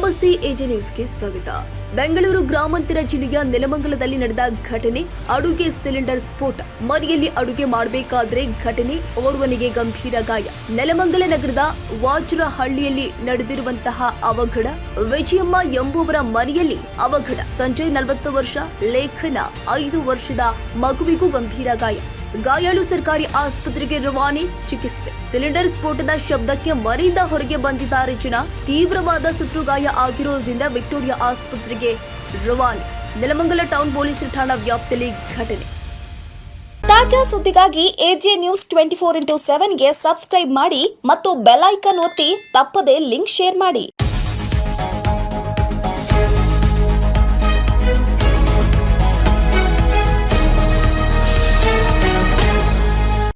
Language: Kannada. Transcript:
ನಮಸ್ತೆ ಎಜೆ ನ್ಯೂಸ್ಗೆ ಸ್ವಾಗತ. ಬೆಂಗಳೂರು ಗ್ರಾಮಾಂತರ ಜಿಲ್ಲೆಯ ನೆಲಮಂಗಲದಲ್ಲಿ ನಡೆದ ಘಟನೆ ಅಡುಗೆ ಸಿಲಿಂಡರ್ ಸ್ಫೋಟ. ಮನೆಯಲ್ಲಿ ಅಡುಗೆ ಮಾಡಬೇಕಾದ್ರೆ ಘಟನೆ, ಓರ್ವನಿಗೆ ಗಂಭೀರ ಗಾಯ. ನೆಲಮಂಗಲ ನಗರದ ವಾಜ್ರಹಳ್ಳಿಯಲ್ಲಿ ನಡೆದಿರುವಂತಹ ಅವಘಡ. ವಿಜಯಮ್ಮ ಎಂಬುವರ ಮನೆಯಲ್ಲಿ ಅವಘಡ. ಸಂಜಯ್ 40 ವರ್ಷ, ಲೇಖನ 5 ವರ್ಷದ ಮಗುವಿಗೂ ಗಂಭೀರ ಗಾಯ. ಗಾಯಾಳು ಸರ್ಕಾರಿ ಆಸ್ಪತ್ರೆಗೆ ರವಾನೆ, ಚಿಕಿತ್ಸೆ. ಸಿಲಿಂಡರ್ ಸ್ಫೋಟದ ಶಬ್ದಕ್ಕೆ ಮನೆಯಿಂದ ಹೊರಗೆ ಬಂದಿದ್ದಾರೆ ಜನ. ತೀವ್ರವಾದ ಸುಟ್ಟುಗಾಯ ಆಗಿರೋದ್ರಿಂದ ವಿಕ್ಟೋರಿಯಾ ಆಸ್ಪತ್ರೆಗೆ ರವಾನೆ. ನೆಲಮಂಗಲ ಟೌನ್ ಪೊಲೀಸ್ ಠಾಣಾ ವ್ಯಾಪ್ತಿಯಲ್ಲಿ ಘಟನೆ. ತಾಜಾ ಸುದ್ದಿಗಾಗಿ ಎಜೆ ನ್ಯೂಸ್ 24x7ಗೆ ಸಬ್ಸ್ಕ್ರೈಬ್ ಮಾಡಿ ಮತ್ತು ಬೆಲ್ ಐಕಾನ್ ಒತ್ತಿ ತಪ್ಪದೇ ಲಿಂಕ್ ಶೇರ್ ಮಾಡಿ.